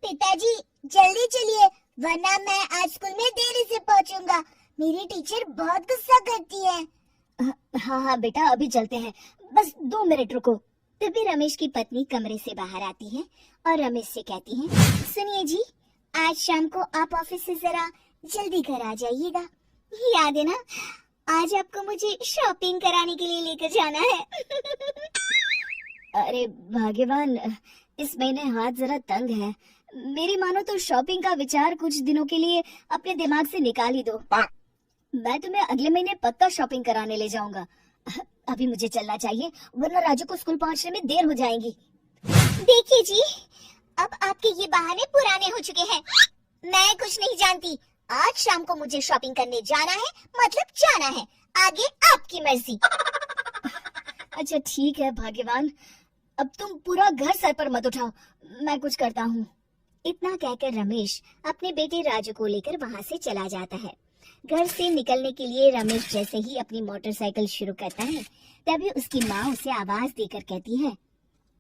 पिताजी जल्दी चलिए, वरना मैं आज स्कूल में देरी से पहुंचूंगा। मेरी टीचर बहुत गुस्सा करती है। हाँ हाँ बेटा, अभी चलते हैं, बस 2 मिनट रुको। तभी रमेश की पत्नी कमरे से बाहर आती है और रमेश से कहती है, सुनिए जी, आज शाम को आप ऑफिस से जरा जल्दी घर आ जाइएगा। याद है ना, आज आपको मुझे शॉपिंग कराने के लिए लेकर जाना है। अरे भाग्यवान, इस महीने हाथ जरा तंग है। मेरी मानो तो शॉपिंग का विचार कुछ दिनों के लिए अपने दिमाग से निकाल ही दो। मैं तुम्हें अगले महीने पक्का शॉपिंग कराने ले जाऊंगा। अभी मुझे चलना चाहिए, वरना राजू को स्कूल पहुंचने में देर हो जाएगी। देखिए जी, अब आपके ये बहाने पुराने हो चुके हैं। मैं कुछ नहीं जानती। आज शाम को मुझे शॉपिंग करने जाना है, मतलब जाना है। आगे आपकी मर्जी। अच्छा ठीक है भाग्यवान, अब तुम पूरा घर सर पर मत उठाओ, मैं कुछ करता हूँ। इतना कहकर रमेश अपने बेटे राजू को लेकर वहाँ से चला जाता है। घर से निकलने के लिए रमेश जैसे ही अपनी मोटरसाइकिल शुरू करता है, तभी उसकी माँ उसे आवाज देकर कहती है,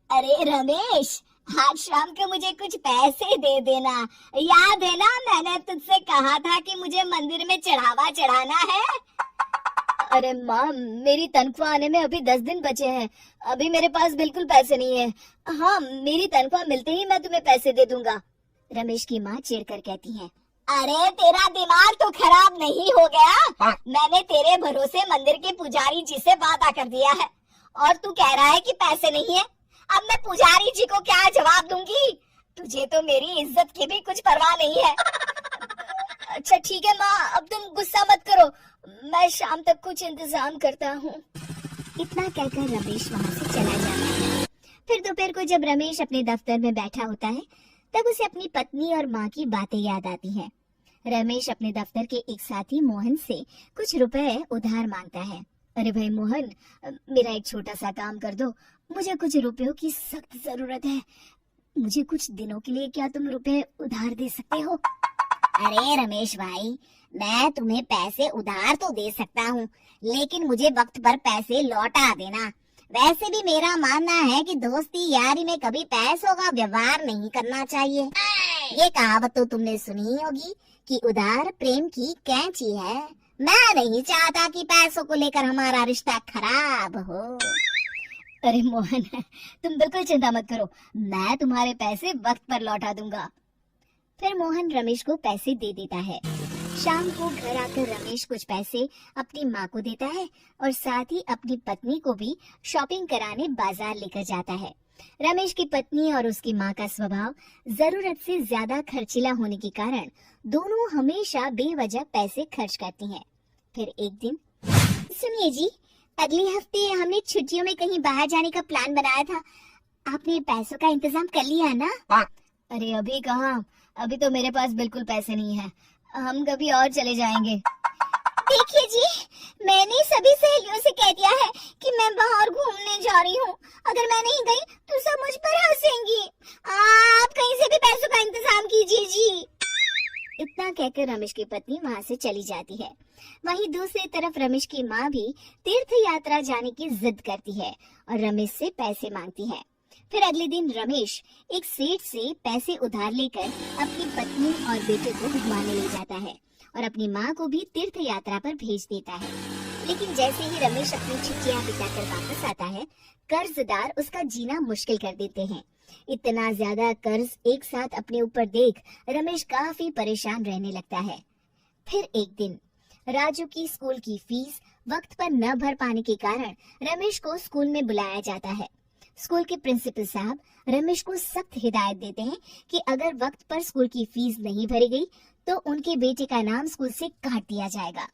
अरे रमेश, आज शाम को मुझे कुछ पैसे दे देना। याद है ना, मैंने तुझसे कहा था कि मुझे मंदिर में चढ़ावा चढ़ाना है। अरे माँ, मेरी तनख्वाह आने में अभी 10 दिन बचे हैं। अभी मेरे पास बिल्कुल पैसे नहीं है। हाँ, मेरी तनख्वाह मिलते ही मैं तुम्हें पैसे दे दूंगा। रमेश की माँ चिढ़कर कहती है, अरे तेरा दिमाग तो खराब नहीं हो गया? मैंने तेरे भरोसे मंदिर के पुजारी जी से वादा कर दिया है और तू कह रहा है कि पैसे नहीं है। अब मैं पुजारी जी को क्या जवाब दूंगी? तुझे तो मेरी इज्जत की भी कुछ परवाह नहीं है। अच्छा ठीक है माँ, अब तुम गुस्सा मत करो, मैं शाम तक कुछ इंतजाम करता हूँ। इतना कहकर रमेश वहाँ से चला जाता है। फिर दोपहर को जब रमेश अपने दफ्तर में बैठा होता है, तब उसे अपनी पत्नी और माँ की बातें याद आती हैं। रमेश अपने दफ्तर के एक साथी मोहन से कुछ रुपए उधार मांगता है। अरे भाई मोहन, मेरा एक छोटा सा काम कर दो, मुझे कुछ रुपयों की सख्त जरूरत है। मुझे कुछ दिनों के लिए क्या तुम रुपए उधार दे सकते हो? अरे रमेश भाई, मैं तुम्हें पैसे उधार तो दे सकता हूँ, लेकिन मुझे वक्त पर पैसे लौटा देना। वैसे भी मेरा मानना है कि दोस्ती यारी में कभी पैसों का व्यवहार नहीं करना चाहिए। ये कहावत तो तुमने सुनी होगी कि उधार प्रेम की कैंची है। मैं नहीं चाहता कि पैसों को लेकर हमारा रिश्ता खराब हो। अरे मोहन, तुम बिल्कुल चिंता मत करो, मैं तुम्हारे पैसे वक्त पर लौटा दूंगा। फिर मोहन रमेश को पैसे दे देता है। शाम को घर आकर रमेश कुछ पैसे अपनी माँ को देता है और साथ ही अपनी पत्नी को भी शॉपिंग कराने बाजार लेकर जाता है। रमेश की पत्नी और उसकी माँ का स्वभाव जरूरत से ज्यादा खर्चीला होने के कारण दोनों हमेशा बेवजह पैसे खर्च करती हैं। फिर एक दिन, सुनिए जी, अगले हफ्ते हमने छुट्टियों में कहीं बाहर जाने का प्लान बनाया था। आपने पैसों का इंतजाम कर लिया ना? अरे अभी कहाँ, अभी तो मेरे पास बिल्कुल पैसे नहीं है। हम कभी और चले जाएंगे। देखिए जी, मैंने सभी सहेलियों से कह दिया है कि मैं बाहर घूमने जा रही हूँ। अगर मैं नहीं गई तो सब मुझ पर हंसेंगी। आप कहीं से भी पैसों का इंतजाम कीजिए जी। इतना कहकर रमेश की पत्नी वहाँ से चली जाती है। वहीं दूसरी तरफ रमेश की माँ भी तीर्थ यात्रा जाने की जिद करती है और रमेश से पैसे मांगती है। फिर अगले दिन रमेश एक सेठ से पैसे उधार लेकर अपनी पत्नी और बेटे को घुमाने ले जाता है और अपनी माँ को भी तीर्थ यात्रा पर भेज देता है। लेकिन जैसे ही रमेश अपनी छुट्टियाँ बिताकर वापस आता है, कर्जदार उसका जीना मुश्किल कर देते हैं। इतना ज्यादा कर्ज एक साथ अपने ऊपर देख रमेश काफी परेशान रहने लगता है। फिर एक दिन राजू की स्कूल की फीस वक्त पर न भर पाने के कारण रमेश को स्कूल में बुलाया जाता है। स्कूल के प्रिंसिपल साहब रमेश को सख्त हिदायत देते हैं कि अगर वक्त पर स्कूल की फीस नहीं भरी गई तो उनके बेटे का नाम स्कूल से काट दिया जाएगा।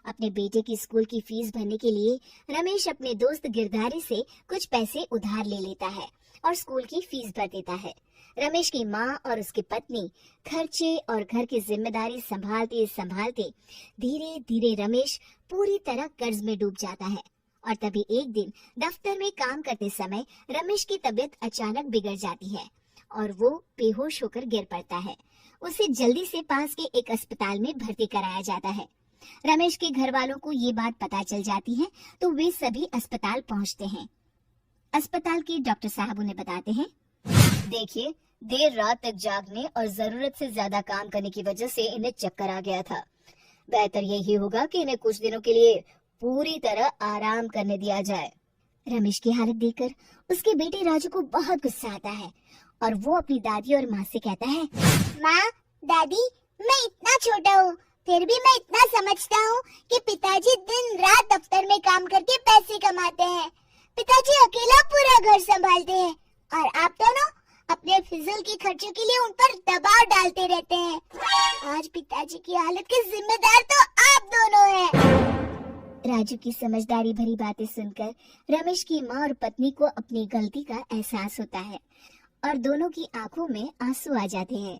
अपने बेटे की स्कूल की फीस भरने के लिए रमेश अपने दोस्त गिरधारी से कुछ पैसे उधार ले लेता है और स्कूल की फीस भर देता है। रमेश की माँ और उसकी पत्नी खर्चे और घर की जिम्मेदारी संभालते संभालते धीरे धीरे रमेश पूरी तरह कर्ज में डूब जाता है। और तभी एक दिन दफ्तर में काम करते समय रमेश की तबीयत अचानक बिगड़ जाती है और वो बेहोश होकर गिर पड़ता है। उसे जल्दी से पास के एक अस्पताल में भर्ती कराया जाता है। रमेश के घर वालों को ये बात पता चल जाती है तो वे सभी अस्पताल पहुंचते हैं। अस्पताल के डॉक्टर साहब उन्हें बताते हैं, देखिए, देर रात तक जागने और जरूरत से ज्यादा काम करने की वजह से इन्हें चक्कर आ गया था। बेहतर यही होगा कि इन्हें कुछ दिनों के लिए पूरी तरह आराम करने दिया जाए। रमेश की हालत देखकर उसके बेटे राजू को बहुत गुस्सा आता है और वो अपनी दादी और माँ से कहता है, माँ, दादी, मैं इतना छोटा हूँ, फिर भी मैं इतना समझता हूँ कि पिताजी दिन रात दफ्तर में काम करके पैसे कमाते हैं। पिताजी अकेला पूरा घर संभालते हैं और आप दोनों अपने फिजूल के खर्चों के लिए उन पर दबाव डालते रहते हैं। आज पिताजी की हालत के जिम्मेदार तो आप दोनों हैं। राजू की समझदारी भरी बातें सुनकर रमेश की माँ और पत्नी को अपनी गलती का एहसास होता है और दोनों की आंखों में आंसू आ जाते हैं।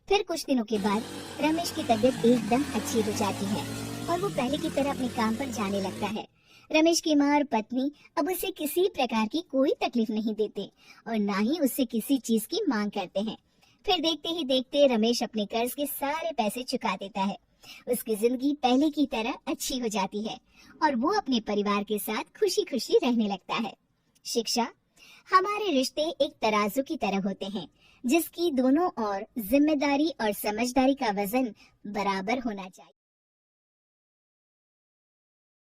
फिर कुछ दिनों के बाद रमेश की तबीयत एकदम अच्छी हो जाती है और वो पहले की तरह अपने काम पर जाने लगता है। रमेश की माँ और पत्नी अब उसे किसी प्रकार की कोई तकलीफ नहीं देते और ना ही उससे किसी चीज की मांग करते हैं। फिर देखते ही देखते रमेश अपने कर्ज के सारे पैसे चुका देता है। उसकी जिंदगी पहले की तरह अच्छी हो जाती है और वो अपने परिवार के साथ खुशी खुशी रहने लगता है। शिक्षा, हमारे रिश्ते एक तराजू की तरह होते हैं जिसकी दोनों ओर जिम्मेदारी और समझदारी का वजन बराबर होना चाहिए।